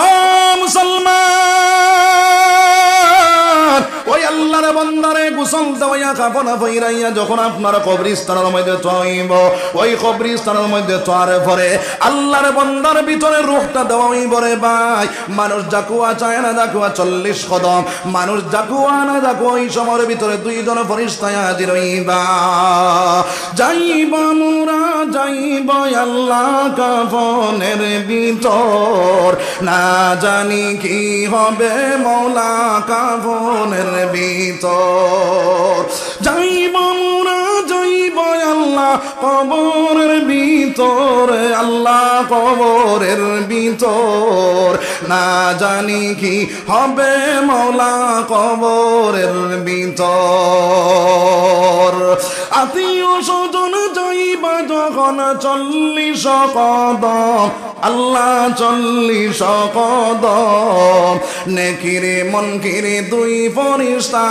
ও মুসলমান, ওই আল্লাহর বান্দারে গোসল দেওয়া কাফন পরাইয়া যখন আপনার কবরস্থানের মধ্যে থইব, ওই কবরস্থানের মধ্যে তোয়ারে পরে আল্লাহর বান্দার ভিতরে রূহটা দেওয়া হইব রে ভাই। মানুষ জাকুয়া চায় না, জাকুয়া 40 কদম, মানুষ জাকুয়া না জাকুয়া ওই সময়ের ভিতরে দুইজন ফেরেশতা হাজির হইবা। যাইব মোরা যাইব আল্লাহ কাফনের ভিতর, না জানি কি হবে মওলা কাফনের ভিতর। যাইব মোরা যাইব আল্লাহ কবরের ভিতর, আল্লাহ কবরের ভিতর, না জানি কি হবে মওলা কবরের ভিতর। আত্মীয় স্বজন যাইবা যখন 40 কদম, আল্লাহ 40 কদম, নেকিরে মুনকিরে দুই ফেরেশতা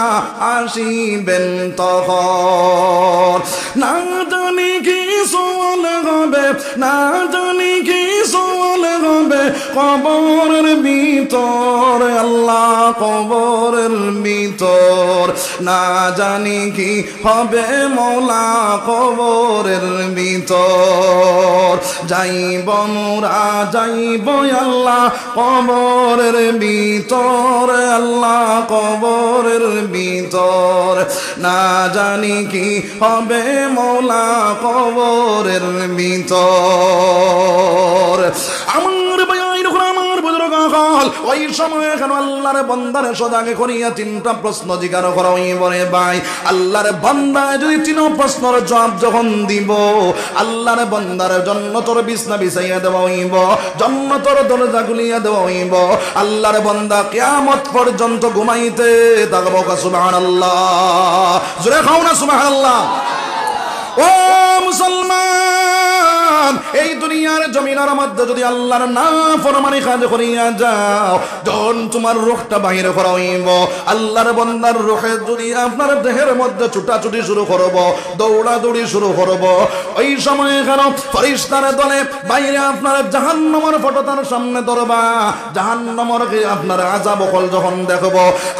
আসিবেন তখন। না জানি কি সওয়াল হবে, না জানি কি সওয়াল হবে কবরের ভিতর, আল্লাহ কবরের ভিতর, না জানি কি হবে মওলা কবরের ভিতর। যাইব মোরা যাইব আল্লাহ কবরের ভিতর, আল্লাহ কবরের ভিতর, না জানি কি হবে মওলা কবরের ভিতর। আমার ভাইয়ের আমার বুজুর্গ কাল ওই সময় কেন আল্লাহর বান্দার সজাগে করিয়া 3টা প্রশ্ন জিজ্ঞাসা করা হইব রে ভাই। আল্লাহর বান্দা যদি 3 প্রশ্নের জবাব যখন দিব, আল্লাহর বান্দার জান্নাতের বিছনা বিছাইয়া দেওয়া হইব, জান্নাতের দরজা খুলিয়া দেওয়া হইব। আল্লাহর বান্দা কিয়ামত পর্যন্ত ঘুমাইতে থাকবো। সুবহানাল্লাহ, জোরে খাও না সুবহানাল্লাহ। ও মুসলমান, এই দুনিয়ার জমিনের মধ্যে যদি আল্লাহর নাফরমানি কাজ করিয়া যাও, যখন তোমার রূহটা বাইরে করা হইব, আল্লাহর বান্দার রূহে যদি আপনার দেহের মধ্যে ছুটাছুটি শুরু করব, দৌড়াদৌড়ি শুরু করব, ওই সময় কেন ফেরেশতার দলে বাইরে আপনার জাহান্নামের ফটো তার সামনে ধরবা, জাহান্নামের আপনার আযাব কল যখন দেখব,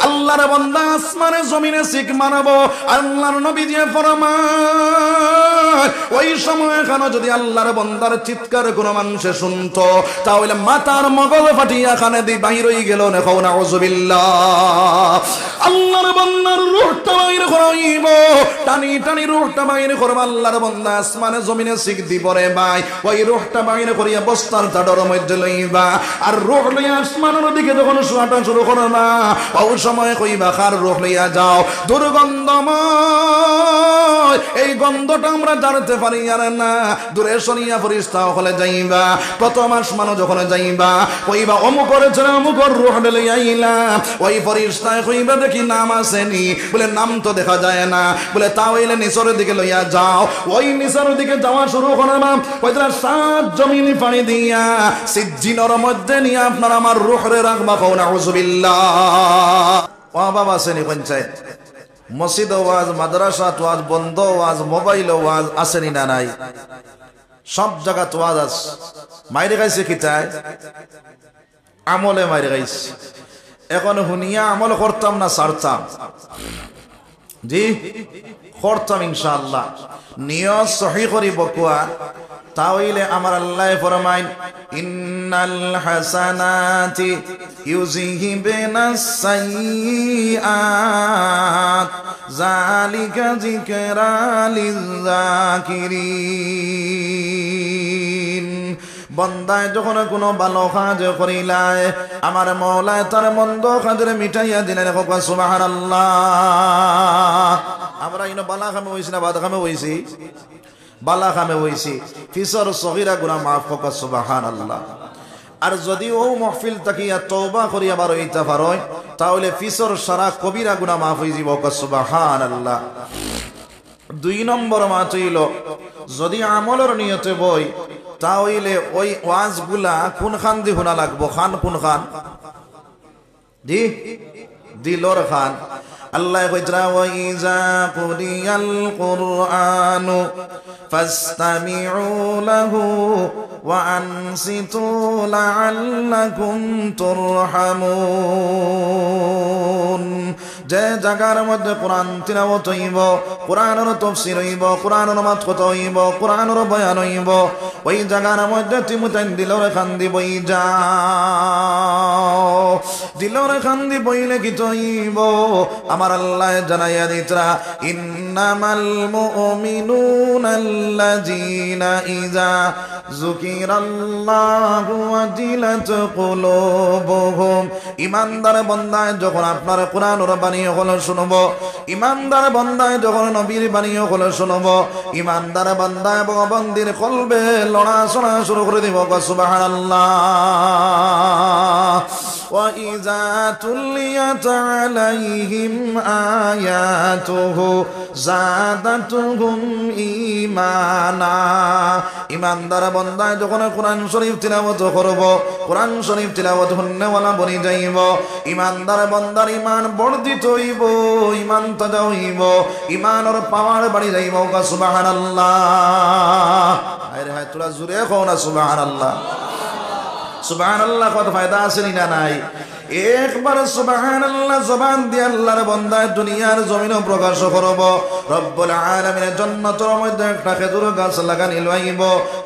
আল্লাহর বান্দা আসমানে জমিনে শিখ মারব। আল্লাহর নবী দিয়ে ফরমান, ওই সময় কেন যদি আল্লাহর বান্দার চিৎকার কোন মানুষে শুনতো, তাহলে মাথার মগজ ফাটিয়া কানে দি বাহির হয়ে গেল। নেখাও নাউযুবিল্লাহ। আল্লাহর বান্দার রূহটা বাইরে করাইব, টানি টানি রূহটা বাইরে করব। আল্লাহর বান্দা আসমানে জমিনে শিখ দিব রে ভাই। ওই রূহটা বাইরে করিয়া বস্তার চাদর মধ্যে লইবা, আর রূহ লইয়া আসমানের দিকে যখন শোয়াটা শুরু করবা, ওই সময় কইবা কার রূহ লইয়া যাও? দুর্গন্ধময় এই গন্ধটা আমরা জানতে পারি আর না। দূরে সরিয়া ফেরেশতা হলে যাইবা, প্রথম আসমানে যখন যাইবা কইবা অমুক করেছে অমুকর রূহ লইয়া আইলাম। ওই ফেরেশতা কইবা দেখি নাম আসেনি, বলে নাম তো দেখা যায় না, বলে তাহলে নিচের দিকে লইয়া যাও। ওই নিচের দিকে যাওয়া শুরু করবা, ওই 7 জমিন পানি দিয়া সিজ্জিনের মধ্যে নিয়ে আপনার আমার রূহরে রাখবা। কও নাউযুবিল্লাহ। ও বাবা আসেনি পঞ্চায়েত, মসজিদ ওয়াজ, মাদ্রাসা ওয়াজ, বন্ধ ওয়াজ, মোবাইল ওয়াজ আসেনি না নাই? সব জায়গা ওয়াজ আছে। মাইরে খাইছে কিতায়? আমলে মাইরে খাইছে। এখন হুনিয়া আমল করতাম না ছাড়তাম? জি করতাম ইনশাআল্লাহ। নিয়ত সহি করিব কোয়া, তাহলে আমার আল্লাহ ফরমাইন ইন্নাল হাসানাতি ইউযহিবুনাস সাইয়্যাত যালিকা যিকরা লিয-যাকিরিন। বন্দায় যখন কোনো ভালো কাজ করিলায়, আমার মওলায় তার মন্দ কাজের মিটাইয়া দিলেন। সুবহানাল্লাহ। আমরা ইনো বালা খামে হইছি না বাদ খামে হইছি? বালা খামে হইছি। ফিসর সগীরা গুনাহ মাফ হোক। সুবহানাল্লাহ। আর যদি ও মাহফিল তাকিয়া তওবা করিয়া বার হইতে পারো, তাহলে ফিসর সারা কবিরা গুনাহ মাফ হই যাব। সুবহানাল্লাহ। 2 নম্বর মাত হইল, যদি আমলের নিয়তে বই, তাহলে ওই ওয়াজগুলা কোন খান দি শোনা লাগবো? খান কোন খান? জি দিলর খান। আল্লাহ কইরা ওয়া ইযা কুরিয়াল কুরআনু ফাসতামিউ লাহু وأنصتوا لعلكم ترحمون যে জায়গার মধ্যে কোরআন তিলাওয়াত হইব, কোরআনের তাফসীর হইব, কোরআনের মাতকত হইব, কোরআনের বয়ান হইব, ওই জায়গার মধ্যে তিমুতাইন দিলরে খান্দি বই যাও। দিলরে খান্দি বইলে কি হইব? আমার আল্লাহ জানাইয়া দিতরা, ইন্নামাল মুমিনুনা আল্লাযীনা ইযা যুকিরাল্লাহু ওয়াজিলাত কুলুবুহুম। ইমানদার বান্দায় যখন আপনার কোরআনের বাণী হলো শুনবো, ইমানদার বান্দায় যখন নবীর বাণী হলো শুনবো, ইমানদার বান্দায় এবং বন্দির কলবে লড়াচড়া শুরু করে দিব। সুবহানাল্লাহ। ওয়া ইযা তুলিয়াত আলাইহিম আয়াতুহু যাদাতুহুম ঈমানা। ইমানদার বান্দায় যখন কোরআন শরীফ তিলাওয়াত করব, কোরআন শরীফ তিলাওয়াত হন্নেওয়ালা বনি যাইব, ইমানদার বান্দার ঈমান বর্ধিত হইব, ঈমান তাজা হইব, ঈমানের পাওয়ার বাড়ি যাইব। সুবহানাল্লাহ। আরে হায় তোরা জুড়ে কও না সুবহানাল্লাহ। সুবহানাল্লাহ কত ফায়দা আছে না নাই? একবার সুবহানাল্লাহ জবান দিয়ে আল্লাহর বান্দায় দুনিয়ার জমিনও প্রকাশ করব। রব্বুল আলামিনের জান্নাতের মধ্যে একটা খেজুর গাছ লাগানি লইব।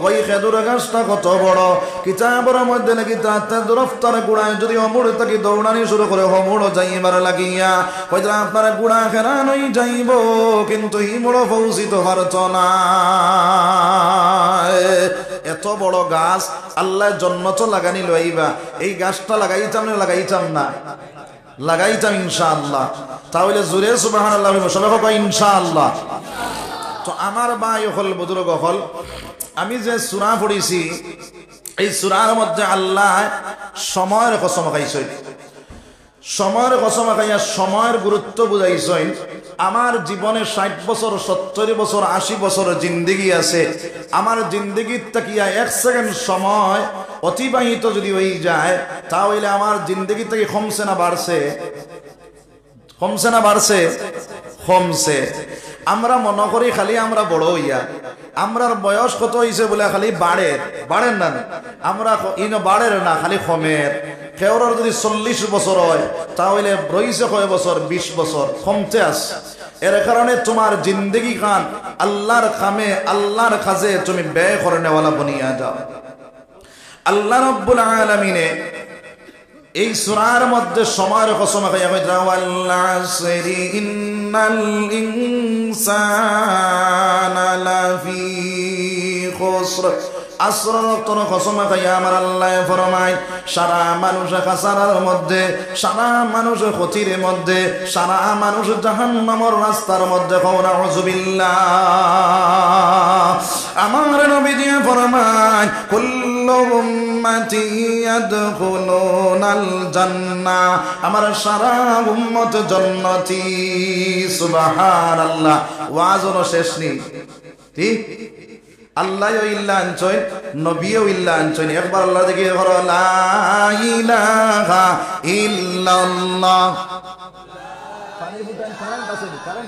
ওই খেজুর গাছটা কত বড়, কিতাবের মধ্যে নাকি তাতে দরফতার গুড়ায় যদি অমুড় তাকে দৌড়ানি শুরু করে অমুড় যাইবার লাগিয়া হয়তো আপনার গুড়া খেরানই যাইব, কিন্তু হিমুড় পৌঁছিত পারত না। এত বড় গাছ আল্লাহ জন্নত লাগানি লইবা। এই গাছটা লাগাইতাম না লাগাইতাম না? লাগাইতাম ইনশাআল্লাহ। তাহলে জোরে সুবহানাল্লাহ সবাই কয় ইনশাআল্লাহ। তো আমার ভাই হল বুজুর্গ হল, আমি যে সূরা পড়েছি এই সূরার মধ্যে আল্লাহ সময়ের কসম খাইছেন। সময়ের কসম খাইয়া সময়ের গুরুত্ব বুঝাইছেন। আমার জীবনে 60 বছর 70 বছর 80 বছর জিন্দেগি আছে। আমার জিন্দেগির তাকিয়া 1 সেকেন্ড সময় অতিবাহিত যদি হয়ে যায়, তাহলে আমার জিন্দেগি থেকে কমছে না বাড়ছে? কমছে না বাড়ছে? কমছে। আমরা মনে করি খালি আমরা বড় হইয়া, আমরার বয়স কত হইছে বলে খালি বাড়ের না, আমরা বাড়ের না, খালি কমের। কেউর যদি 40 বছর হয় তাহলে রইছে কয় বছর? 20 বছর কমতে আসে। এর কারণে তোমার জিন্দেগি খান আল্লাহর কামে, আল্লাহর কাজে তুমি ব্যয় করে নেওয়ালা বনিয়া যাও। আল্লাহ রাব্বুল আলামিনে এই সূরার মধ্যে সময়ের কসম খাইয়া কইরা, ওয়াল আসরি ইন্নাল ইনসানা লাফি খুসর। আসরের তোর কসম খাইয়া আমার আল্লাহ ফরমায়, সারা মানুষ খাসারার মধ্যে, সারা মানুষ ক্ষতির মধ্যে, সারা মানুষ জাহান্নামের রাস্তার মধ্যে। নাউযুবিল্লাহ। আমার নবীজি ফরমায়, কুল্লু উম্মতি ইয়াদখুলুনাল জান্নাহ। আমার সারা উম্মত জান্নাতি। সুবহানাল্লাহ। ওয়াজও শেষ নেই। ঠিক আল্লাহ ইল্লা আনছয়, নবীও ইল্লা আনছয়। একবার আল্লাহ দেখি করো, লা ইলাহা ইল্লাল্লাহ। পানি বুটান কারেন্ট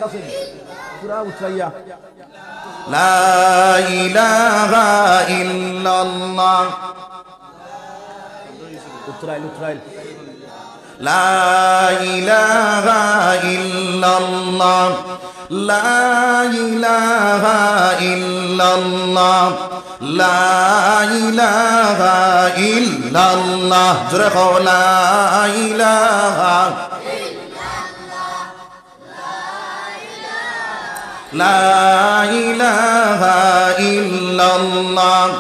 আছে পুরা উঠাইয়া, লা ইলাহা ইল্লাল্লাহ। উতরাইল লা ইলাহা ইল্লাল্লাহ, লা ইলাহা ইল্লাল্লাহ, লা ইলাহা ইল্লাল্লাহ। জোরে কও, লা ইলাহা ইল্লাল্লাহ, লা ইলাহা ইল্লাল্লাহ,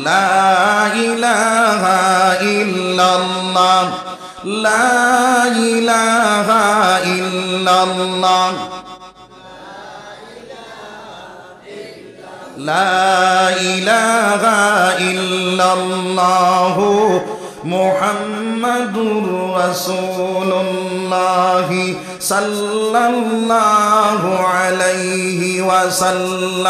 লা ইলাহা ইল্লাল্লাহ, লা ইলাহা ইল্লাল্লাহ, লা ইলাহা ইল্লাল্লাহু মুহাম্মাদুর রাসূলুল্লাহ সাল্লাল্লাহু আলাইহি ওয়াসাল্লাম।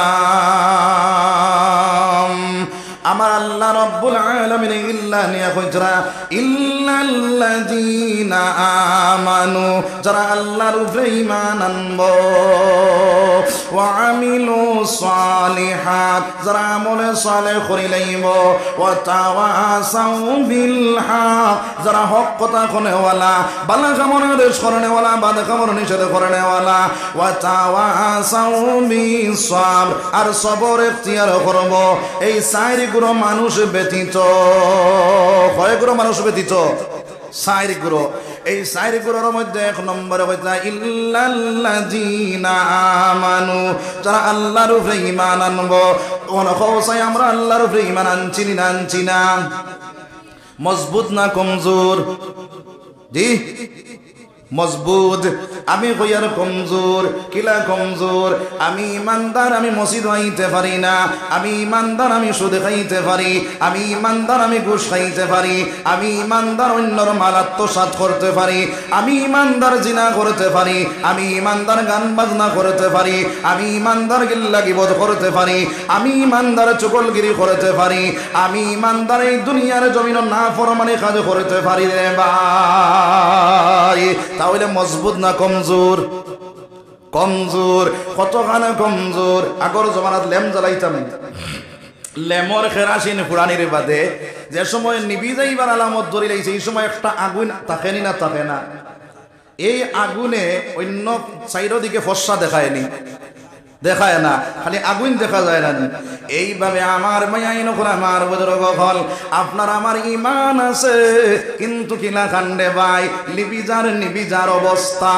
আমার আল্লাহ রব্বুল আলামিন ইল্লা নিয়া কইতরা ইল্লাল্লাযীনা আমানু, যারা আল্লাহর উপরে ঈমান আনবো, ওয়া আমিলুস সালিহাত, যারা আমলে সালেহ করি লইব, ওয়া তাওয়াসাউ বিল হক, যারা হক কথা কনেওয়ালা, ভালো কামনা আদেশ করেনেওয়ালা, বাদ কামনা নিষেধ করেনেওয়ালা, ওয়া তাওয়াসাউ বিস সাবর, আর সবর ইখতিয়ার করব। এই চার গুলো মানুষ ব্যতীত, কয় গুলো মানুষ ব্যতীত? চার গুলো। এই চার গুলোর মধ্যে এক নম্বরে হইতা ইল্লাল্লাযীনা আমানু, যারা আল্লাহর উপরে ঈমান আনবো। কোন খোসাই আমরা আল্লাহর উপরে ঈমান আনছি না, আনছি না? মজবুত না কমজোর? জি মজবুত। আমি কইয়ার কমজোর। কিলা কমজোর? আমি ইমানদার, আমি মসজিদ আইতে পারি না। আমি ইমানদার, আমি সুদ খাইতে পারি। আমি ইমানদার, আমি ঘুষ খাইতে পারি। আমি ইমানদার, অন্যর মাল আত্মসাৎ করতে পারি। আমি ইমানদার, জিনা করতে পারি। আমি ইমানদার, গান বাজনা করতে পারি। আমি ইমানদার, গিল্লা গিবত করতে পারি। আমি ইমানদার, চুগলগিরি করতে পারি। আমি ইমানদার, এই দুনিয়ার জমিন না ফরমানি কাজ করতে পারি রে ভাই। তাহলে মজবুত না কমজোর? কমজোর। কতখানা কমজোর? আগর জমানাত ল্যাম জ্বালাইতাম, লেমর খেরাসিন ফুরানির বাদে যে সময় নিবি যাইবার আলামত ধরে লাইছে, এই সময় একটা আগুন থাকেনি না? থাকে না? এই আগুনে অন্য চাইরদিকে ফর্সা দেখায়নি, দেখায় না, খালি আগুন দেখা যায় না। এইভাবে আমার মায়াইন করে আমার বুজুর্গ হল, আপনার আমার ঈমান আছে কিন্তু কিলা কান্দে ভাই, নিবিজার অবস্থা,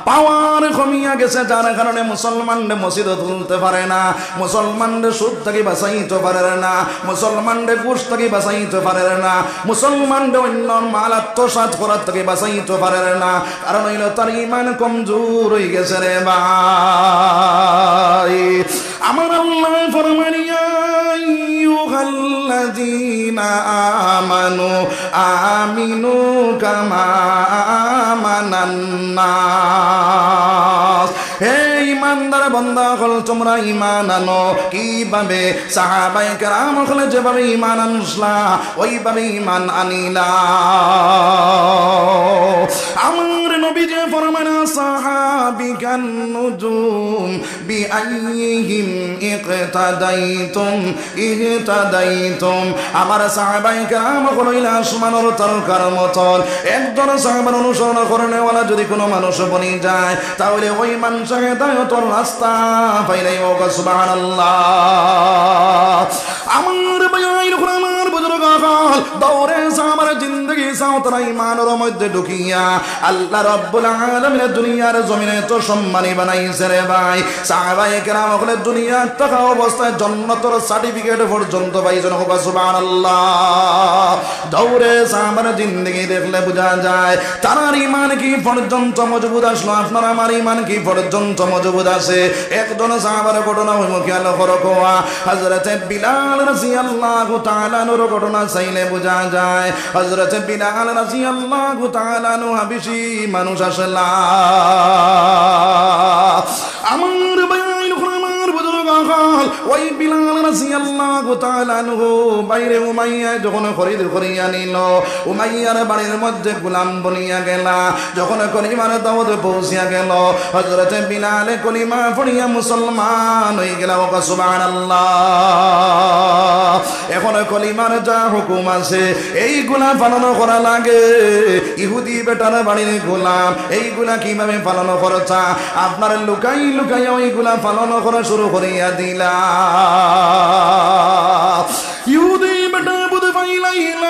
পাওয়ার কমিয়া গেছে, যার কারণে মুসলমানরে মসজিদে তুলতে পারে না, মুসলমানরে সুদ থেকে বাঁচাইতে পারে না, মুসলমানরে ঘুষ থেকে বাঁচাইতে পারে না, মুসলমানরে অন্য মাল আত্মসাৎ করার থেকে বাঁচাইতে পারে না। কারণ হইল তার ঈমান কমজোর হয়ে গেছে রে ভাই। আমার আল্লাহ ফরমান ইয়া আইয়ুহাল্লাযীনা আমানু আমিনু কামা আমানান নাস। হে ঈমানদার বান্দা হল, তোমরা ঈমান আনো। কিভাবে? সাহাবায়ে কেরাম হলে যেভাবে ঈমান আনছলা ওইভাবে ঈমান আনিলা। আমার নবী যে ফরমান সাহাবিকান নুজুম বিআইহিম ইকতাদাইতুম ইহতাদাইতুম। আমার সাহাবায়ে কেরাম হইল আসমানের তারকার মতন। একজন সাহাবার অনুসরণ করেনেওয়ালা যদি কোনো মানুষ বনি যায়, তাহলে ওই মানুষ হেদায়েতের রাস্তা পাইলেই হোক। সুবহানাল্লাহ। আমার ভাইয়ের উপর আমার বুজুর্গ হল, দৌড়ে আমার জিন্দগি চাও তারা ঈমানের মধ্যে ঢুকিয়া আল্লাহ রাব্বুল আলামিন দুনিয়ার জমিনে তো সম্মানী বানাইছে রে ভাই। সাহাবায়ে কেরাম হলে দুনিয়ার থাকা অবস্থায় জান্নাতের সার্টিফিকেট পর্যন্ত পাইছেন। সুবহানাল্লাহ। দৌড়ে আমার জিন্দগি দেখলে বোঝা যায় তার ঈমান কি পর্যন্ত মজবুত আসলো, আপনার আমার ঈমান কি পর্যন্ত মজবুত আছে। একজন সাহাবার ঘটনা হইল, খেয়াল করো, হযরতে বিলাল রাদিয়াল্লাহু তাআলা নূর ঘটনা চাইলে বোঝা যায়। হযরতে বিলাল রাদিয়াল্লাহু তাআলা নূ হাবশী মানুষ আসলা। আমার বাইরে আমার বুজুর্গ হল, ওই বিলাল রাদিয়াল্লাহু তাআলা আনহু বাইরে উমাইয়া যখন খরিদ করিয়া নিল, উমাইয়ার বাড়ির মধ্যে গোলাম বনিয়া গেলা। যখন কলিমার দাওয়াত পৌঁছিয়া গেল, হযরতে বিলালে কলিমা পড়িয়া মুসলমান হয়ে গেল। সুবহানাল্লাহ। এখন কলিমার যা হুকুম আছে এইগুলা পালন করা লাগে। ইহুদি বেটার বাড়ির গোলাম, এইগুলা কিভাবে পালন করছা? আপনার লুকাই লুকাই ওইগুলা পালন করা শুরু করিয়া দিলা। ইহুদি বেটা বুঝে পাইলাইল,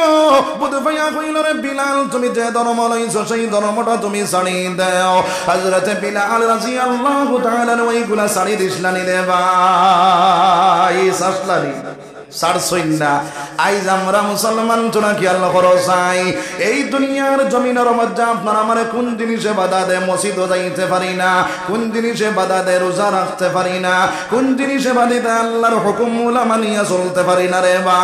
বুঝে পাইয়া কইল, রে বিলাল তুমি যে ধর্ম লইছো সেই ধর্মটা তুমি ছাড়ি দাও। হযরতে বিলাল রাদিয়াল্লাহু তাআলা ওইগুলা ছাড়ি দিসলানি রে ভাই, সাসলানি সারছইন না। আইজ আমরা মুসলমান তোরা কি আল্লাহ করো চাই, এই দুনিয়ার জমিনের মধ্যে আপনার আমার কোন জিনিসে বাধা দেয়? মসজিদও যাইতে পারি না, কোন জিনিসে বাধা দেয়? রোজা রাখতে পারি না, কোন জিনিসে বাধা দেয়? আল্লাহর হুকুমগুলো মানিয়া চলতে পারি না রে ভাই।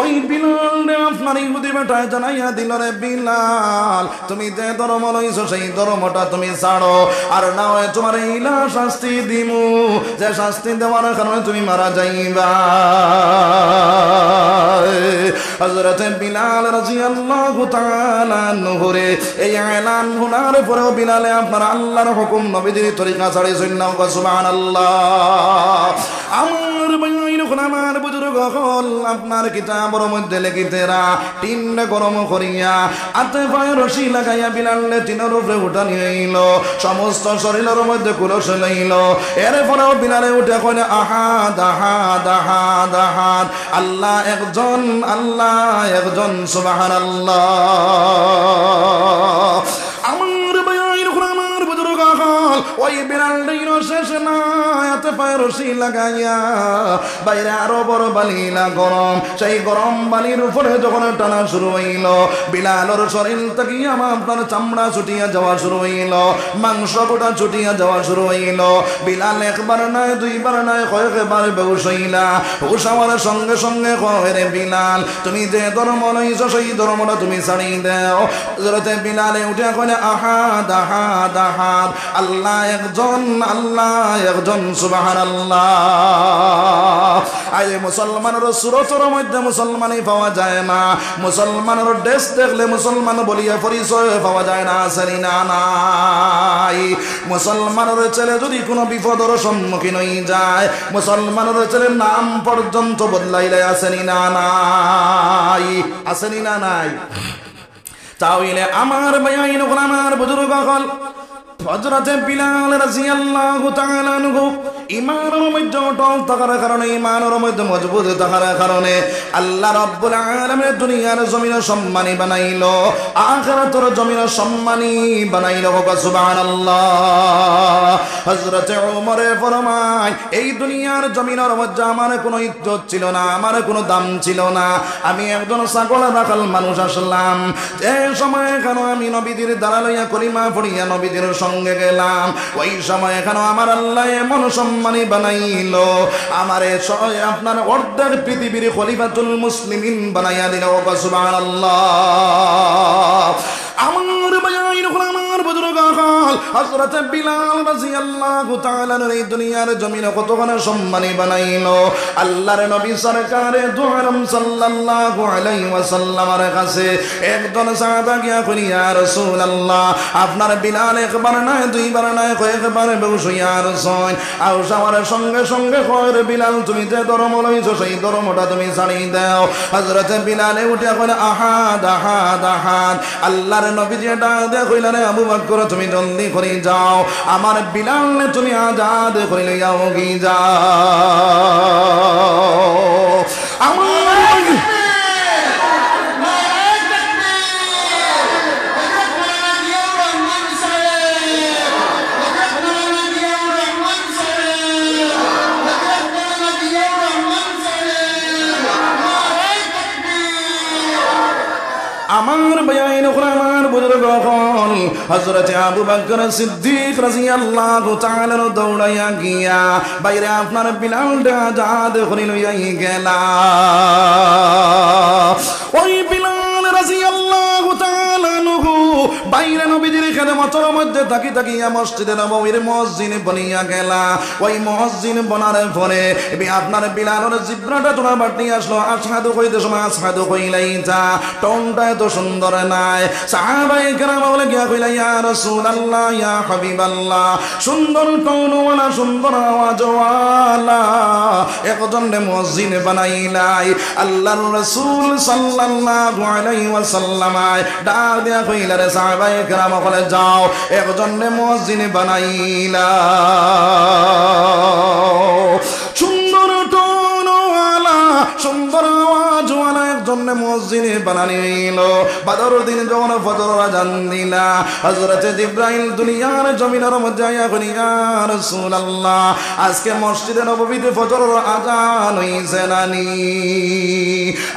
ওই বিলাল আপনার ইহুদি বেটায় জানাইয়া দিল রে বিলাল তুমি যে ধর্ম লইছো সেই ধর্মটা তুমি ছাড়ো আর না হয় তোমার ইলা শাস্তি দিমু যে শাস্তি দেওয়ার কারণে তুমি মারা যাইবা হযরত বিলাল রাদিয়াল্লাহু তাআলা নহরে এই এলান শোনার পরেও বিলালে আপনার আল্লাহর হুকুম নবীজির তরিকা ছাড়ে সুন্নাহ সুবহানাল্লাহ আমার বাইন আমার বুজুর্গ হল আপনার কিতাবের মধ্যে লিখিতেরা টিন গরম করিয়া হাতে পায়ে রশি লাগাইয়া বিলালে টিনের উপরে উঠানি হইল সমস্ত শরীরের মধ্যে কুলস লইল এরপরেও বিলালে উঠে কইলে আহাদ আহাদ আহাদ আহাদ আল্লাহ একজন সুবহানাল্লাহ আমার বাইন আমার বুজুর্গ হল ওই বিলাল দিন শেষ না হাতে পায়ে রশি লাগাইয়া বাইরে আরো বড় বালিলা গরম সেই গরম বালির উপরে যখন টানা শুরু হইল বিলালের শরীর থেকে আপনার চামড়া ছুটিয়া যাওয়া শুরু হইল মাংস গোটা ছুটিয়া যাওয়া শুরু হইল বিলাল একবার নয় দুইবার নয় কয়েকবার বেহুশ হইলা হুশ হওয়ার সঙ্গে সঙ্গে কয় রে বিলাল তুমি যে ধর্ম লইছো সেই ধর্মটা তুমি ছাড়ি দাও হযরতে বিলালে উঠে কইলে আহাদ আহাদ আহাদ আল্লাহ একজন সুবহানাল্লাহ আজ মুসলমানের সুরতর মধ্যে মুসলমানই পাওয়া যায় না মুসলমানের দেশ দেখলে মুসলমান বলিয়া পরিচয় পাওয়া যায় না আসেনি না নাই মুসলমানের ছেলে যদি কোনো বিপদের সম্মুখীন হয়ে যায় মুসলমানের ছেলের নাম পর্যন্ত বদলাইলে আসেনি না নাই আসেনি না নাই তাহলে আমার ভাইয়াইন আমার বুজুর্গ হল হযরতে বিলাল রাদিয়াল্লাহু তাআলা আনহু ঈমানের মধ্যে অটল থাকার কারণে ঈমানের মধ্যে মজবুত থাকার কারণে আল্লাহ রাব্বুল আলামিন দুনিয়ার জমিনে সম্মানী বানাইলো আখিরাতের জমিনে সম্মানী বানাইলো সুবহানাল্লাহ হযরতে ওমর ফরমায় এই দুনিয়ার জমিনের মধ্যে আমার কোনো ইজ্জত ছিল না আমার কোনো দাম ছিল না আমি একজন ছাগল রাখাল মানুষ আসলাম যে সময় কেন আমি নবীদের দ্বারা লইয়া কলিমা পড়িয়া নবীদের সঙ্গে গেলাম ওই সময় এখানে আমার আল্লাহ এমন সম্মানী বানাইলো আমারে আপনার অর্ধেক পৃথিবীর খলিফাতুল মুসলিমিন বানাইয়া দিল সুবহানাল্লাহ আমার বাইন আমার বুজুর্গ হল হযরত বিলাল রাদিয়াল্লাহু তাআলা এই দুনিয়ার জমিনে কতখানি সম্মানী বানাইলো আল্লাহর নবী সরকারে দু আলম সাল্লাল্লাহু আলাইহি ওয়াসাল্লামের কাছে একজন সাহাবা গিয়া কই ইয়া রাসূলুল্লাহ আপনার বিলাল একবার নয় দুইবার নয় কয়েকবার বেহুশ হইয়া রসন আর যাওয়ার সঙ্গে সঙ্গে কয় রে বিলাল তুমি যে ধর্ম লইছো সেই ধর্মটা তুমি ছাড়ি দাও হযরত বিলালে উঠে কইলে আহাদ আহাদ আহাদ আল্লাহর নবী যে ডাক দিয়ে কইলেন আবু বকর তুমি জলদি করে যাও আমার বিলাল তুমি আজাদ করে লইয়াও কি যাও আমার আমার বাইন আমার বুজুর্গ হল হযরত আবু বকর সিদ্দিক রাদিয়াল্লাহু তাআলা দৌড়াইয়া গিয়া বাইরে আপনার বিলালটা আজাদ করে লইয়া গেলা ওই বিলাল রাদিয়াল্লাহু তাআলা নহু বাইরে নবীজির খেদমতের মধ্যে থাকি থাকিয়া মসজিদে নববীর মুয়াজ্জিন বনিয়া গেলা ওই মুয়াজ্জিন বনার পরে আপনার বিলালের জিব্রাটা তোরা বাটি আসলো আশহাদু কইতে সময় আশহাদু কইলাইতা টনটা এত সুন্দর নাই সাহাবায়ে কেরাম বলে গিয়া কইলা ইয়া রাসূলুল্লাহ ইয়া হাবিবাল্লাহ সুন্দর টনওয়ালা সুন্দর আওয়াজওয়ালা একজন মুয়াজ্জিন বানাইলাই আল্লাহর রাসূল সাল্লাল্লাহু আলাইহি ওয়াসাল্লাম ডাক দিয়া কইলা রে সাহাবায়ে কেরাম বলে যাও একজন মুয়াজ্জিন বানাইলা সুন্দর টনওয়ালা সুন্দর আওয়াজওয়ালা একজন মুয়াজ্জিন বানাইলো বদরের দিন যখন ফজরের আযান দিলা হযরত জিবরাইল দুনিয়ার জমিনের মধ্যে আয়া কই ইয়া রাসূলুল্লাহ আজকে মসজিদে নববীতে ফজরের আযান হইছে নানি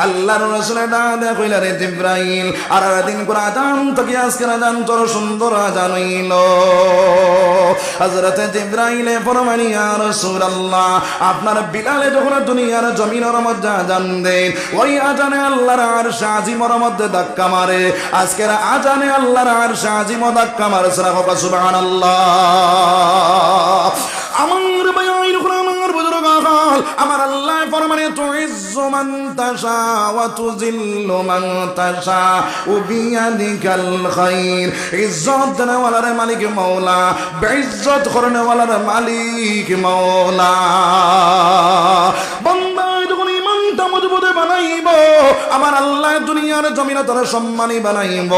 আল্লাহর রাসূল ডাক কইলা রে জিবরাইল আর দিন কোন আযান থেকে আজকে আযান তোর সুন্দর আযান হইলো হযরত জিবরাইল ফরমানি ইয়া রাসূলুল্লাহ আপনার বিলালে যখন দুনিয়ার জমিনের মধ্যে আযান দেন ওই আযানে আল্লাহর আরশ আজিমের মধ্যে ধাক্কা মারে, আজকের আজানে আল্লাহর আরশ আজিম ধাক্কা মারে। সুবহানাল্লাহ। আমার ভাইয়ের আমার বুজুর্গ আকাল, আমার আল্লাহ ফরমানে তুইজ্জু মান তাশা ওয়া তুযিল্লু মান তাশা বিয়াদিকাল খায়র। ইজ্জত দেওয়ালার মালিক মওলা, বেইজ্জত করনেওয়ালার মালিক মওলা। বান্দা যখন ইমানটা মজবুত বানাইব, আমার আল্লাহ দুনিয়ার জমিন তোর সম্মানী বানাইব,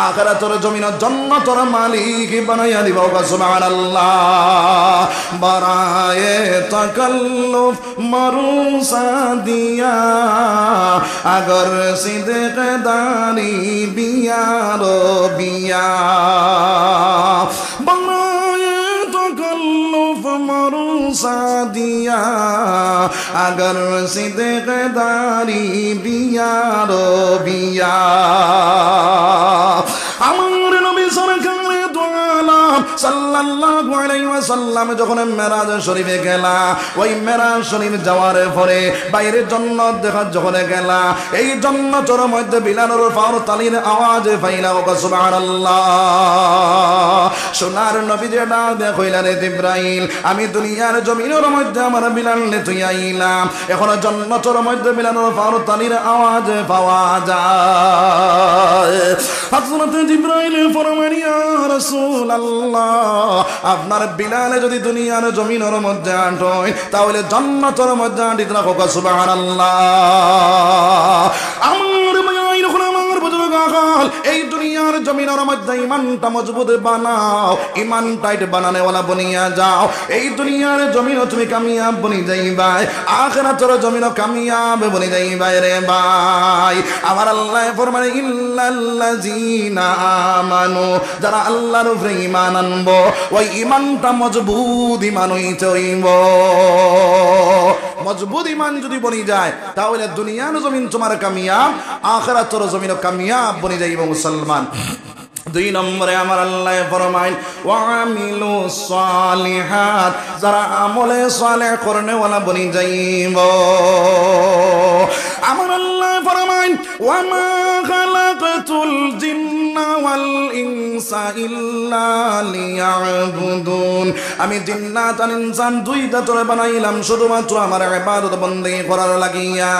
আখিরাতের জমিন জান্নাতের মালিক বানাইয়া দিব। সুবহানাল্লাহ। বারায়ে তাকাল্লুফ মারুসা দিয়া, আগর সিদক দানি বিয়ার বিয়া। বারায়ে তাকাল্লুফ মারুসা দিয়া, আগর সিদক দানি বিয়ার বিয়া। আমার নবী সাল্লাল্লাহু আলাইহি ওয়াসাল্লাম যখন মেরাজ শরীফে গেলা, ওই মেরাজ শরীফ যাওয়ার পরে বাইরে জান্নাত দেখার যখন গেলা, এই জান্নাতের মধ্যে বিলালের ফার তালির আওয়াজ পাইলা। সুবহানাল্লাহ। সোনার নবী যে ডাক দেখইলা, রে জিবরাইল, আমি দুনিয়ার জমিনের মধ্যে আমার বিলাল নে তুই আইলাম, এখন জান্নাতের মধ্যে বিলালের ফার তালির আওয়াজ পাওয়া যায়। হযরত জিবরাইল ফরমান, ইয়া রাসূলুল্লাহ, আপনার বিলালে যদি দুনিয়ার জমিনের মধ্যে আটয়, তাহলে জান্নাতের মধ্যে আটিত রাখো। সুবহানাল্লাহ। আমার মায়ের আমার বুজুর্গ আকাল, এই দুনিয়ার জমিনের মধ্যে ইমানটা মজবুত বানাও, ইমান টাইট বানানেওয়ালা বনিয়া যাও। এই দুনিয়ার জমিন তুমি কামিয়াব বনি যাইবা, আখিরাতের জমিন কামিয়াব বনি যাইবা রে ভাই। আমার আল্লাহ ফরমানে, ইল্লাল্লাযিনা আমানু, যারা আল্লাহর উপরে ঈমান আনবো, ওই ঈমানটা মজবুত ঈমান হইতে হইব। মজবুত ঈমান যদি বনি যায়, তাহলে দুনিয়ার জমিন তোমার কামিয়াব, আখিরাতের জমিন কামিয়াব বনি যাইব মুসলমান। দুই নম্বরে আমার আল্লাহ ফরমাইন, ওয়া আমিলুস সালিহাত, যারা আমলে সালেহ করনেওয়ালা বনি যাইব। আমার আল্লাহ ফরমাইন, ওয়া মা খালাকতুল জিন্না ওয়াল ইনসা ইল্লা লিয়াবুদুন, আমি জিন্নাত আর ইনসান দুইটা তোরে বানাইলাম শুধুমাত্র আমার ইবাদত বন্দেগি করার লাগিয়া।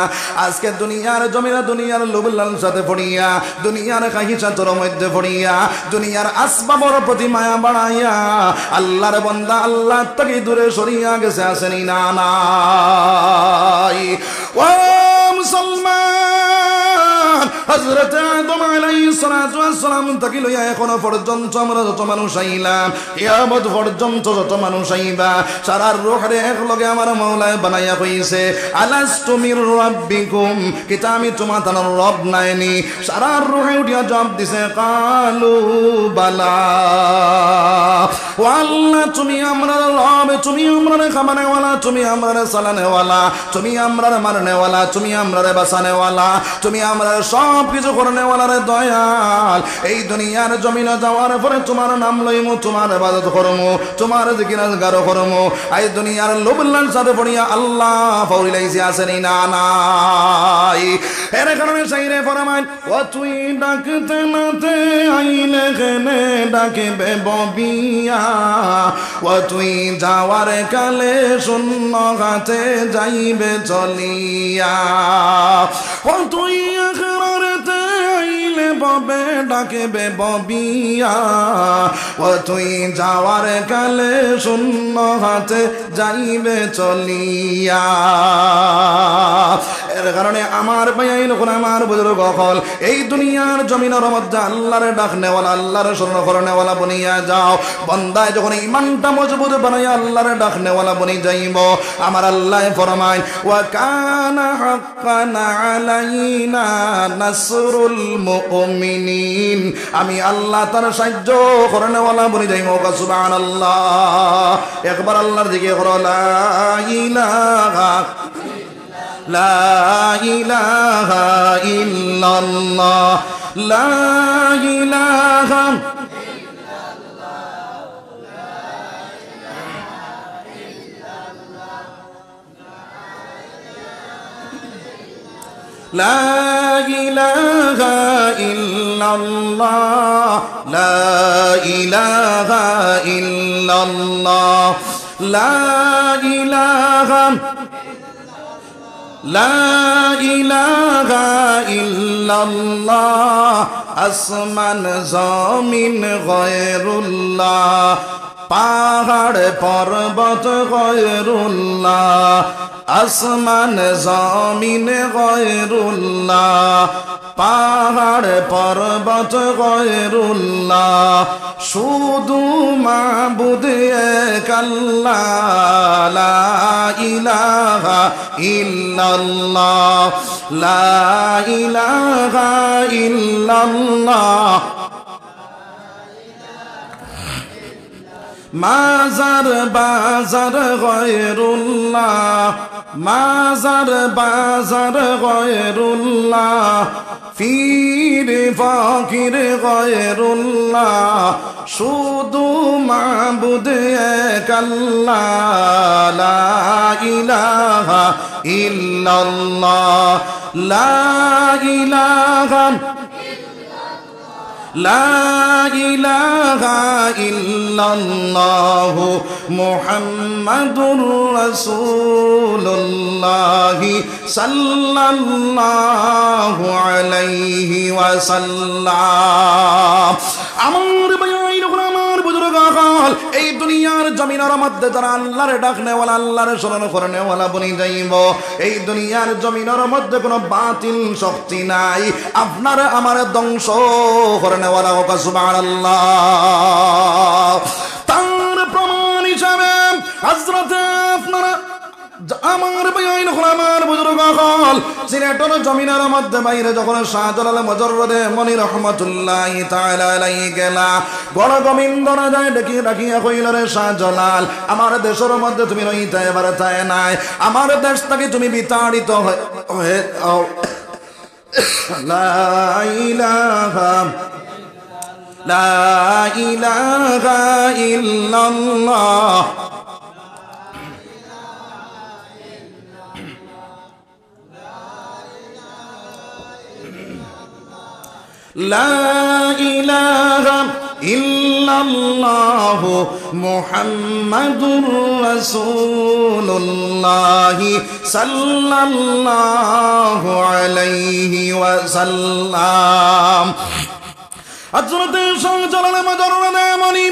আজকে দুনিয়ার জমিনে দুনিয়ার লোভ লালসাতে পড়িয়া, দুনিয়ার খাহিসাতের মধ্যে পড়িয়া, দুনিয়ার আসবাবের প্রতি মায়া বাড়াইয়া আল্লাহর বান্দা আল্লাহ থেকে দূরে সরিয়া গেছে। আসেনি না নাই? ও মুসলমান, হযরত আদম আলাইহিস সালাতু ওয়াস সালাম থেকে লইয়া এখনো পর্যন্ত আমরা যত মানুষ আইলাম, কিয়ামত পর্যন্ত যত মানুষ আইবা, সারা রূহরে একলগে আমার মাওলায় বানাইয়া কইছে, আলাস্তু মির রাব্বিকুম, কিতা আমি তোমাদের রব নাইনি? সারা রূহে উঠিয়া জবাব দিছে, কালু বালা। ও আল্লাহ, তুমি আমরার রব, তুমি আমরারে খাবানেওয়ালা, তুমি আমরারে সালানেওয়ালা, তুমি আমরারে মারনেওয়ালা, তুমি আমরারে বাঁচানেওয়ালা, তুমি আমরারে সব কিছু করনেওয়ালা রে দয়াল। এই দুনিয়ার জমিনে যাওয়ার পরে তোমার নাম লইমু, তোমার ইবাদত করমু, তোমার জিকির আজগার করমু। এই দুনিয়ার লোভ লালসাতে পড়িয়া আল্লাহ ফাউলাইছি। আসেনি না নাই? এর কারণে সাইরে ফরমায়, ও তুই ডাকতে নাতে আইলে কেনে ডাকবে ববিয়া, ও তুই যাওয়ার কালে শূন্য হাতে যাইবে চলিয়া, ও তুই আখিরাতে আইলে ববে ডাকবে ববিয়া, ও তুই যাওয়ার কালে শূন্য হাতে যাইবে চলিয়া। এর কারণে আমার ভাইয়াই লোক, আমার বুজুর্গ হল, এই দুনিয়ার জমিনের মধ্যে আল্লাহরে ডাকনেওয়ালা, আল্লাহরে স্মরণ করনেওয়ালা বনিয়া যাও। বান্দায় যখন ইমানটা মজবুত বানাইয়া আল্লাহরে ডাকনেওয়ালা বনি যাইব, আমার আল্লাহ ফরমায়, ওয়া কানা হাক্কান আলাইনা নাসরুল মুমিনিন, আমি আল্লাহ তার সাহায্য করনেওয়ালা বনি যাইব। সুবহানাল্লাহ। একবার আল্লাহর দিকে করো, লা ইলাহা লা ইলাহা ইল্লাল্লাহ, লা ইলাহা লা ইলাহা ইল্লাল্লাহ লা ইলাহা ইল্লাল্লাহ লা ইলাহা লা ইলাহা ইল্লাল্লাহ আসমান জমিন গয়রুল্লাহ পাহাড় পর্বত গয়রুল্লাহ আসমান জমিন গয়রুল্লাহ পাহাড় পর্বত গয়রুল্লাহ শুধু মাবুদ এক আল্লাহ লা ইলাহা ইল্লাল্লাহ লা ইলাহা ইল্লাল্লাহ মাজার বাজার গয়রুল্লাহ মাজার বাজার গয়রুল্লাহ পীর ফকির গয়রুল্লাহ শুধু মাবুদ এক আল্লাহ লা ইলাহা ইল্লাল্লাহ লা ইলাহা লা ইলাহা ইল্লাল্লাহ মুহাম্মাদুর রাসূলুল্লাহ সাল্লাল্লাহু আলাইহি ওয়াসাল্লাম। আমার ভাইয়ের আমার বুজুর্গ কাল এই দুনিয়ার জমিনের মধ্যে যারা আল্লাহর ডাক নেওয়ালা আল্লাহর স্মরণ করে নেওয়ালা বনি যাইব এই দুনিয়ার জমিনের মধ্যে কোনো বাতিল শক্তি নাই আপনার আমার ধ্বংস করে নেওয়ালা হোক সুবহানাল্লাহ। তার প্রমাণ হিসাবে হযরতে আপনারা আমার ভাইয়াইন আমার বুজুর্গ কাল সিলেটের জমিনের মধ্যে বাইরে যখন শাহজালাল মুজাররদে মনি রহমাতুল্লাহি তাআলা আলাইহি গেলা বড় গোবিন্দ রাজায় ডেকে রাখিয়া কইল রে শাহজালাল আমার দেশের মধ্যে তুমি রইতে এবারে তাই নাই আমার দেশ থেকে তুমি বিতাড়িত হয়ে লা ইলাহা লা ইলাহা ইল্লাল্লাহ লা ইলাহা ইল্লাল্লাহ মুহাম্মাদুর রাসূলুল্লাহ সাল্লাল্লাহু আলাইহি ওয়াসাল্লাম। হযরত শাহজালাল মুজাররদে মনি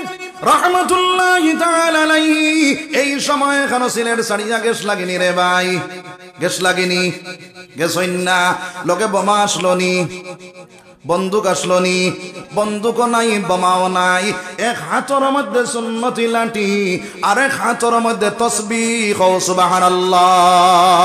রহমাতুল্লাহি তাআলা আলাইহি এই সময় কেন সিলেট ছাড়িয়া গেছ লাগেনি রে ভাই গেছ লাগেনি গেছইন না লোকে বোমা আসলোনি বন্দুক আসলোনি বন্দুক নাই বোমাও নাই এক হাতের মধ্যে সুন্নতি লাঠি আর এক হাতের মধ্যে তাসবিহ সুবহানাল্লাহ।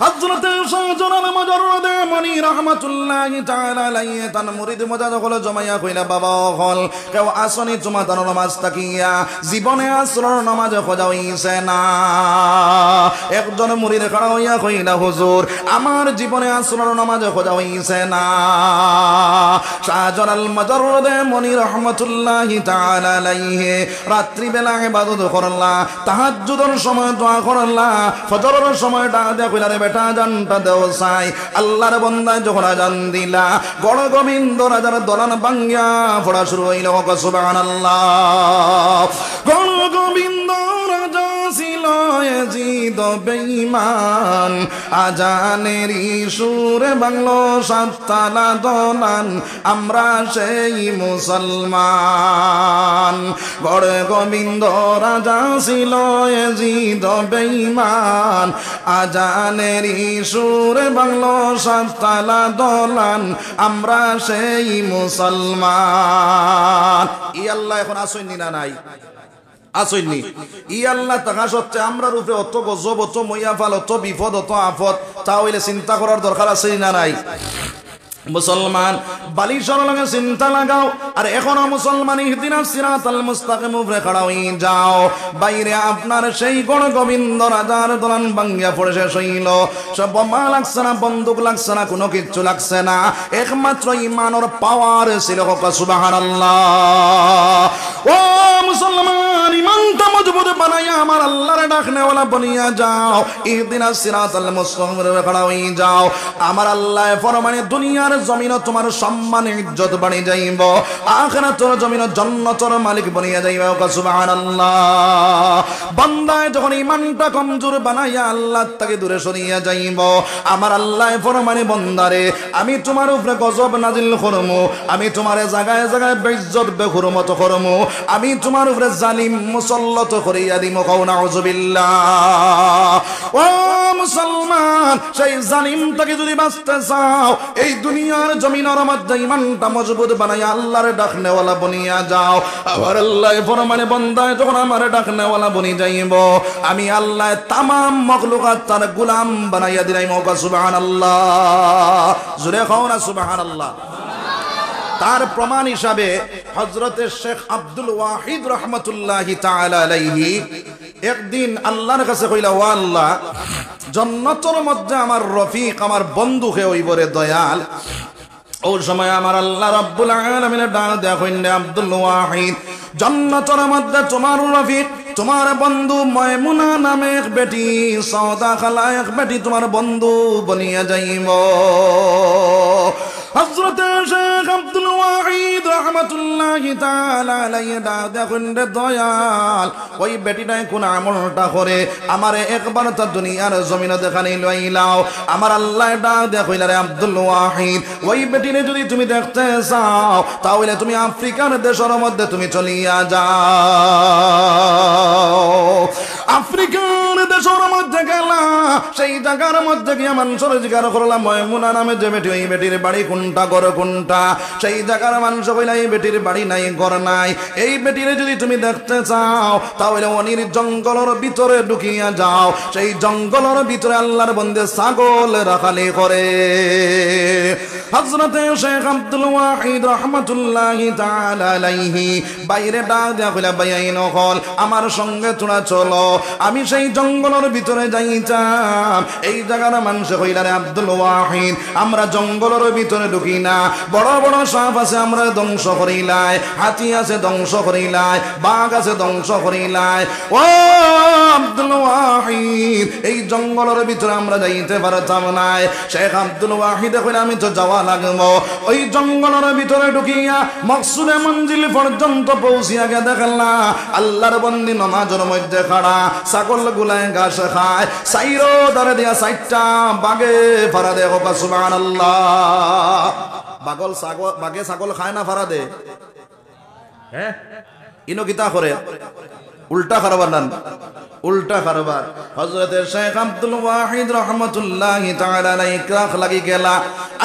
হযরত শাহজালাল মুজাররদে মনি রাহমাতুল্লাহি তাআলা আলাইহি তান মুরিদ মুজাদ হল জমাইয়া কইলা বাবা হল কেউ আসনি তোমার তার নামাজ তাকিয়া জীবনে আসরের নামাজ খোঁজা হইছে না একজন মুরিদ খাড়া হইয়া কইলা হুজুর আমার জীবনে আসরের নামাজ খোঁজা হইছে না। শাহজালাল মুজাররদে মনি রহমাতুল্লাহি তাআলা আলাইহি রাত্রি বেলা ইবাদত করলা তাহাজ্জুদের সময় দোয়া করলা ফজরের সময় ডাক কইলা রে বেটা জানটা দেও চাই আল্লাহর বান্দা যখন আজান দিলা বড় গোবিন্দ রাজার দলান ভাঙ্গিয়া পড়া শুরু হইল সুবহানাল্লাহ। বড় গোবিন্দ রাজা ছিল ইয়াজিদ বেঈমান আজানেরই সুরে বাংলো সাততালা দলান আমরা সেই মুসলমান। বড় গোবিন্দ রাজা ছিল ইয়াজিদ বেঈমান আজানেরই সুরে বাংলো সাততালা দলান আমরা সেই মুসলমান। ই আল্লাহ এখন আসেননি না নাই আসেননি ই আল্লাহ তাকা সত্ত্বে আমরা রূপে অত গজব অত মইয়াফাল অত বিপদ অত আফত তা হইলে চিন্তা করার দরকার আছে না নাই মুসলমান বালিশর লগে চিন্তা লাগাও আর এখনো মুসলমান ইহদিনাস সিরাতাল মুস্তাকিম উপরে খাড়া হই যাও বাইরে আপনার সেই গণ গোবিন্দ রাজার দলান ভাঙ্গিয়া পড়ে শেষ হইল সব বোমা লাগছে না বন্দুক লাগছে না কোনো কিচ্ছু লাগছে না একমাত্র ঈমানের পাওয়ার ছিল সুবহানাল্লাহ ও মুসলমান ঈমানটা মজবুত বানাইয়া আমার আল্লাহর ডাকনেওয়ালা বনিয়া যাও ইহদিনাস সিরাতাল মুস্তাকিম উপরে খাড়া হই যাও আমার আল্লাহ ফরমানে দুনিয়ার জমিন তোমার সম্মান ইজ্জত বানি যাইব আখিরাতের জমিন জান্নাতের মালিক বনিয়া যাইব সুবহানাল্লাহ বান্দায় যখন ঈমানটা কমজোর বানাইয়া আল্লাহ থেকে দূরে সরিয়া যাইব আমার আল্লাহ ফরমানে বান্দারে আমি তোমার উপরে গজব নাজিল করমু আমি তোমারে জায়গায় জায়গায় বেইজ্জত বেহুরমত করমু আমি তোমার উপরে জালিম মুসল্লত করিয়া দিমু কও নাউযুবিল্লাহ ও মুসলমান সেই জালিম থেকে যদি বাঁচতে চাও এই দুনিয়ার জমিনের মধ্যে ঈমানটা মজবুত বানাইয়া আল্লাহর ডাকনেওয়ালা বনিয়া যাও আমার আল্লাহ ফরমানে বান্দায় যখন আমার ডাকনেওয়ালা বনি যাইব আমি আল্লাহ तमाम মখলুকাত তার গোলাম বানাইয়া দিলাম সুবহানাল্লাহ জোরে কও না সুবহানাল্লাহ তার প্রমাণ হিসাবে হযরতে শেখ আব্দুল ওয়াহিদ রাহমাতুল্লাহি তাআলা আলাইহি একদিন আল্লাহর কাছে কইলা ও আল্লাহ জান্নাতের মধ্যে আমার রফিক আমার বন্ধু কে হইবরে দয়াল ওই সময় আমার আল্লাহ রাব্বুল আলামিনের ডাক দেয়া কইলে আব্দুল ওয়াহিদ জান্নাতের মধ্যে তোমার রফিক তোমার বন্ধু মায়মুনা নামে এক বেটি সওদা খালা এক বেটি তোমার বন্ধু বনিয়া যাইব হযরত শেখ আব্দুল ওয়াহিদ রাহমাতুল্লাহি তাআলা আলাইহি দেখুন রে দয়াল ওই বেটিটাই কোন আমলটা করে আমারে একবার তো দুনিয়ার জমিনে দেখানি লইলাও আমার আল্লাহ ডাক দেখাইলা রে আব্দুল ওয়াহিদ ওই বেটিরে যদি তুমি দেখতে চাও তাহলে তুমি আফ্রিকার দেশের মধ্যে তুমি চলিয়া যাও আফ্রিকার দেশের মধ্যে গেলা সেই জায়গার মধ্যে গিয়ে মানুষের জিজ্ঞাসা করলাম মায়মুনা নামে যে বেটি ওই বেটির বাড়ি কোনটা ঘর কোনটা সেই জায়গার মানুষ কইলা এই বেটির বাড়ি নাই ঘর নাই এই বেটিরে যদি তুমি দেখতে চাও তাহলে অনির জঙ্গলের ভিতরে ঢুকিয়া যাও সেই জঙ্গলের ভিতরে আল্লাহর বন্দে ছাগল রাখালি করে হযরতে শেখ আব্দুল ওয়াহিদ রাহমাতুল্লাহি তাআলা আলাইহি বাইরে ডাক দেয়া কইলা বাইন হল আমার সঙ্গে তোমরা চলো আমি সেই জঙ্গলের ভিতরে যাইতাম এই জায়গার মানুষ কইলা রে আব্দুল ওয়াহিদ আমরা জঙ্গলের ভিতরে ঢুকি না বড় বড় সাপ আছে আমরা ধ্বংস করিলাই হাতি আছে ধ্বংস করিলাই বাঘ আছে ধ্বংস করিলাই ও আব্দুল ওয়াহিদ এই জঙ্গলের ভিতরে আমরা যাইতে পারতাম না শেখ আব্দুল ওয়াহিদ কইলা আমি তো যাওয়া লাগবো ওই জঙ্গলের ভিতরে ঢুকিয়া মকসুদে মঞ্জিল পর্যন্ত পৌঁছিয়া গে দেখলা আল্লাহর বন্দি নামাজের মধ্যে খাড়া ছাগল গুলায় ঘাস খায় সাইরো দাঁড়ে দিয়া সাইটটা বাগে ফারা দে সুবহানাল্লাহ বাগে ছাগল খায় না ফারা দে হ্যাঁ ইনো কিতা করে উল্টা কারবার নান উল্টা কারবার হযরত শেখ আব্দুল ওয়াহিদ রাহমাতুল্লাহি তাআলা আলাইহি ক্রাখ লাগি গেলা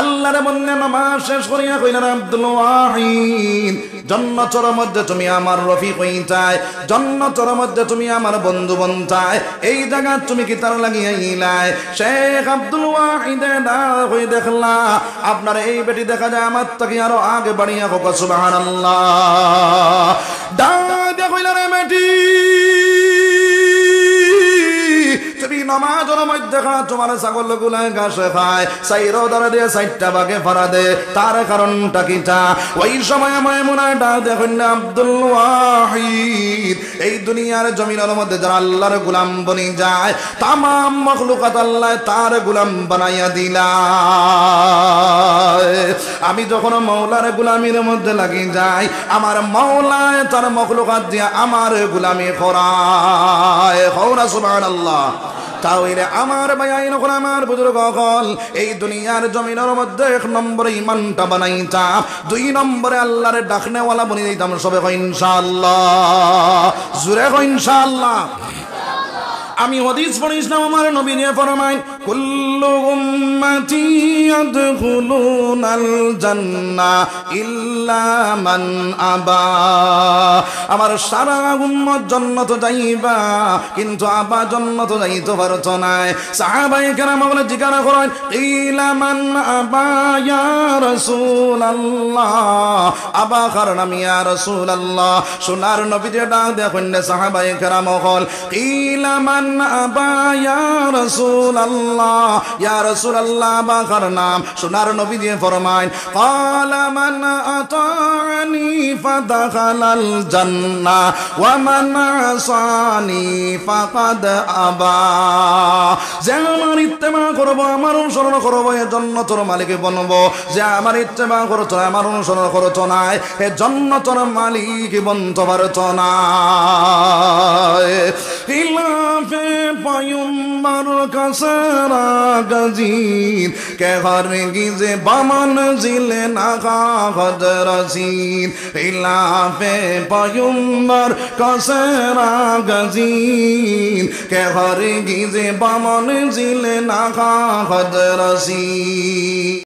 আল্লাহর বন্দে নামাজ শেষ করিয়া কইলেন আব্দুল ওয়াহিদ জান্নাতের মধ্যে তুমি আমার রফিক হইতাই জান্নাতের মধ্যে তুমি আমার বন্ধু বনতাই এই জায়গা তুমি কি তার লাগিয়া ইলাই শেখ আব্দুল ওয়াহিদ দা হই দেখলা আপনার এই বেটি দেখা যায় আমার থেকে আরো আগে বাড়িয়া হোক সুবহানাল্লাহ দা কইলা রে বেটি তুমি নামাজের মধ্যে খানা তোমার ছাগল গুলায় ঘাস খায় সাইরো ধরে দিয়ে সাইটটা বাগে ফারা দে তার কারণটা কিটা ওই সময় মায়মুনা ডাক দেখেন না আব্দুল ওয়াহিদ এই দুনিয়ার জমিনের মধ্যে যারা আল্লাহর গোলাম বনি যায় তাম মখলুকাত আল্লাহ তার গোলাম বানাইয়া দিলা আমি যখন মওলার গোলামির মধ্যে লাগি যাই আমার মওলায় তার মখলুকাত দিয়া আমার গোলামি করায় কওনা সুবহানাল্লাহ তাহলে আমার ভাইয়াইন কোন আমার বুজুর্গ হল এই দুনিয়ার জমিনের মধ্যে এক নম্বরে ঈমানটা বানাইতাম দুই নম্বরে আল্লাহর ডাকনেওয়ালা বনি দিতাম সবে কই ইনশাআল্লাহ জোরে কই ইনশাআল্লাহ আমি হাদিস পড়িছিলাম আমার নবী নিয়ে ফরমায় কুল্লু উম্মতি ইয়াদখুলুনাল জান্নাহ ইল্লা মান আবা, আমার সারা উম্মত জান্নাতে যাইবা কিন্তু আবা জান্নাতে যাইতে পারতো না। সাহাবায়ে কেরাম বলে জিজ্ঞাসা করেন ইলা মান আবা ইয়া রাসূলুল্লাহ, আবা কার নাম ইয়া রাসূলুল্লাহ। সোনার নবী যে ডাক দেখেন সাহাবায়ে কেরাম বল ইলা মান আবা ইয়া রাসূলুল্লাহ, ইয়া রাসূলুল্লাহ আবা কার নাম। সোনার নবী দিয়ে ফরমায় ক্বালা মান আতানি ফাদাখালাল জান্নাহ ওয়া মান আসানি ফাকাদ আবা, যে আমার ইত্তেবা করবো আমার অনুসরণ করবো এ জান্নাতের মালিক বনবো, যে আমার ইত্তেবা করতো আমার অনুসরণ করতো না এ জান্নাতের মালিক বনতে পারতো না। খিলাফে পয়গম্বর কাসরা গজির কে হরগিজে বামন জিলে না হজরসিন, খিলাফে পয়গম্বর কাসরা গজির কে হরগিজে বামন জিলে না হজরসিন।